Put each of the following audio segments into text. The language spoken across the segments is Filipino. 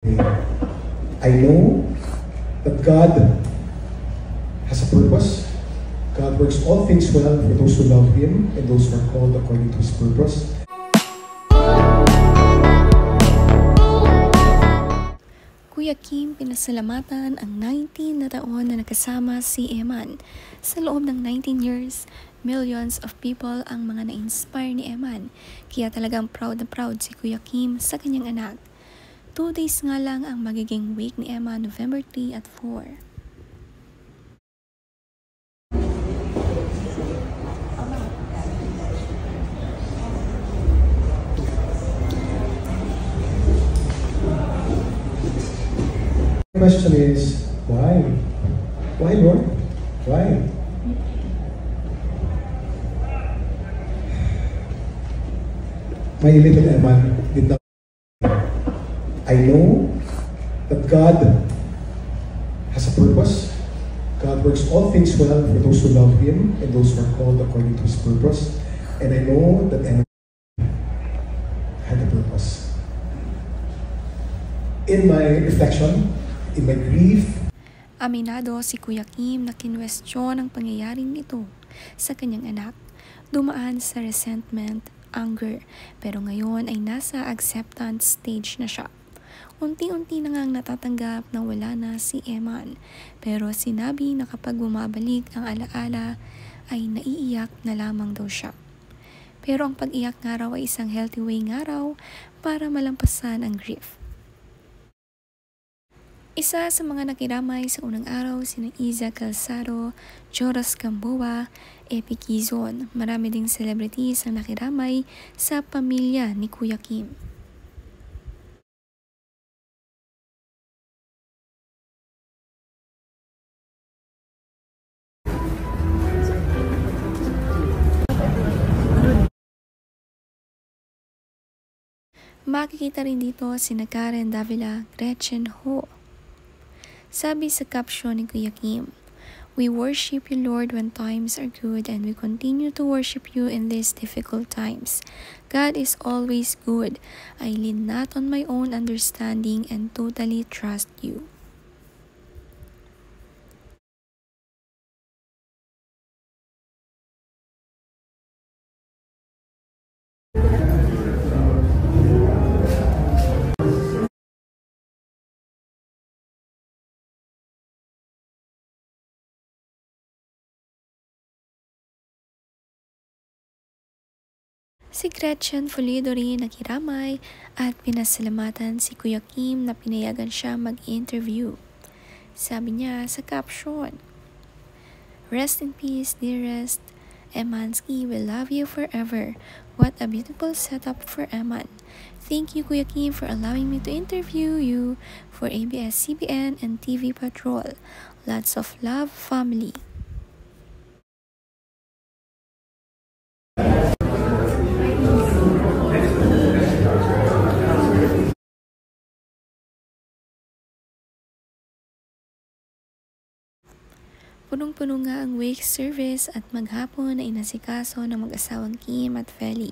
I know that God has a purpose. God works all things well for those who love Him and those who are called according to His purpose. Kuya Kim, pinasalamatan ang 19 na taon na nakasama si Eman. Sa loob ng 19 years, millions of people ang mga na-inspire ni Eman. Kaya talagang proud na proud si Kuya Kim sa kanyang anak. 2 days nga lang ang magiging week ni Eman, November 3 at 4. The question is, why? Why, Lord? Why? My little Eman did not. I know that God has a purpose. God works all things well for those who love Him and those who are called according to His purpose. And I know that Eman had a purpose. In my reflection, in my grief, Aminado si Kuya Kim na kinwestiyon ang pangyayaring ito sa kanyang anak. Dumaan sa resentment, anger, pero ngayon ay nasa acceptance stage na siya. Unti-unti na ngang natatanggap na wala na si Eman, pero sinabi na kapag bumabalik ang alaala ay naiiyak na lamang daw siya. Pero ang pag-iyak nga raw ay isang healthy way nga raw para malampasan ang grief. Isa sa mga nakiramay sa unang araw sina Iza Calzado, Joras Gamboa, Epi Quizon. Marami ding celebrities ang nakiramay sa pamilya ni Kuya Kim. Makikita rin dito sina Karen Davila, Gretchen Ho. Sabi sa caption ni Kuya Kim, "We worship you, Lord, when times are good, and we continue to worship you in these difficult times. God is always good. I lean not on my own understanding and totally trust you." Si Gretchen Pulido rin nakiramay at pinasalamatan si Kuya Kim na pinayagan siya mag-interview. Sabi niya sa caption, "Rest in peace, dearest. Emansky will love you forever. What a beautiful setup for Eman. Thank you, Kuya Kim, for allowing me to interview you for ABS-CBN and TV Patrol. Lots of love, family." Punong-puno nga ang wake service at maghapon na inasikaso ng mag-asawang Kim at Feli.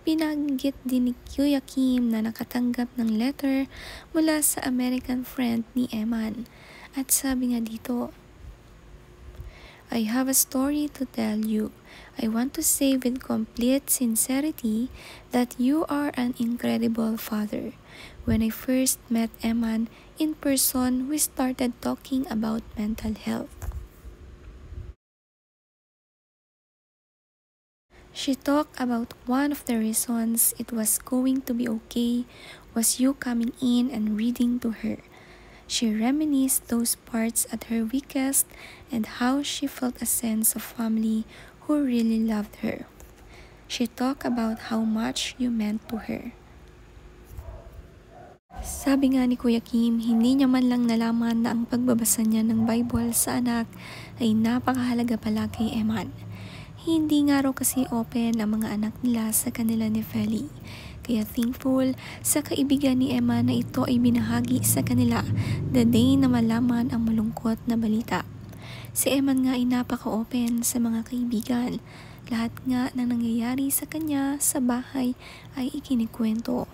Binanggit din ni Kuya Kim na nakatanggap ng letter mula sa American friend ni Eman. At sabi nga dito, "I have a story to tell you. I want to say with complete sincerity that you are an incredible father. When I first met Eman in person, we started talking about mental health. She talked about one of the reasons it was going to be okay was you coming in and reading to her. She reminisced those parts at her weakest and how she felt a sense of family who really loved her. She talked about how much you meant to her." Sabi nga ni Kuya Kim, hindi niya man lang nalaman na ang pagbabasa niya ng Bible sa anak ay napakahalaga pala kay Eman. Hindi nga raw kasi open ang mga anak nila sa kanila ni Feli. Kaya thankful sa kaibigan ni Emma na ito ay binahagi sa kanila the day na malaman ang malungkot na balita. Si Eman nga ay napaka-open sa mga kaibigan. Lahat nga na nangyayari sa kanya sa bahay ay ikinikwento.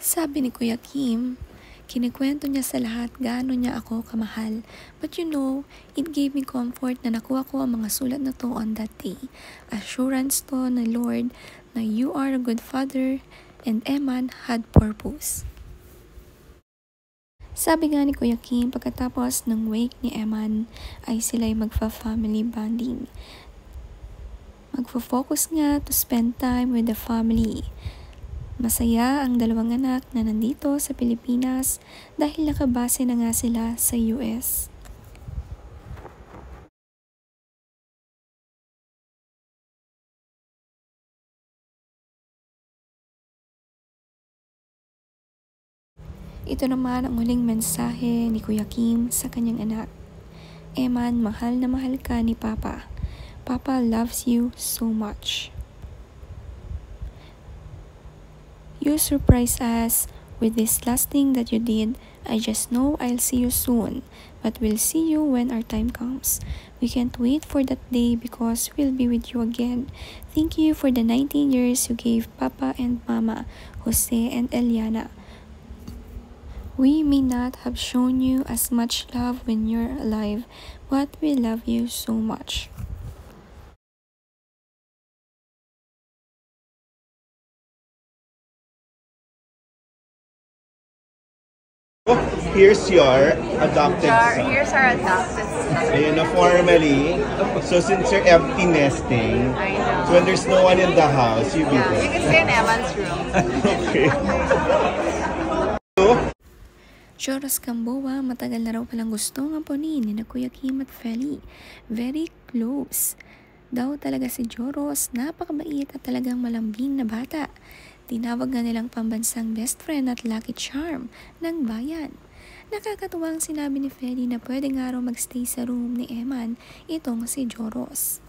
Sabi ni Kuya Kim, kinikwento niya sa lahat gaano niya ako kamahal. But you know, it gave me comfort na nakuha ko ang mga sulat na to on that day. Assurance to ng Lord na you are a good father and Eman had purpose. Sabi nga ni Kuya Kim, pagkatapos ng wake ni Eman ay sila'y magfa-family bonding. Magfo-focus nga to spend time with the family. Masaya ang dalawang anak na nandito sa Pilipinas dahil nakabase na nga sila sa US. Ito naman ang huling mensahe ni Kuya Kim sa kanyang anak. Eman, mahal na mahal ka ni Papa. Papa loves you so much. You surprised us with this last thing that you did. I just know I'll see you soon, but we'll see you when our time comes. We can't wait for that day because we'll be with you again. Thank you for the 19 years you gave Papa and Mama, Jose and Eliana. We may not have shown you as much love when you're alive, but we love you so much. Here's your adopted son. Here's our adopted son. Ayun na formally. So since you're empty nesting, I know. so when there's no one in the house, you be Yeah, you there. can stay in Eman's room. Okay. Joros Gamboa, matagal na raw palang gustong amponin ni na Kuya Kim at Feli. Very close. Daw talaga si Joros, napakabait at talagang malambing na bata. Tinawag nga nilang pambansang best friend at lucky charm ng bayan. Nakakatuwang sinabi ni Feli na pwede nga raw magstay sa room ni Eman itong si Joros.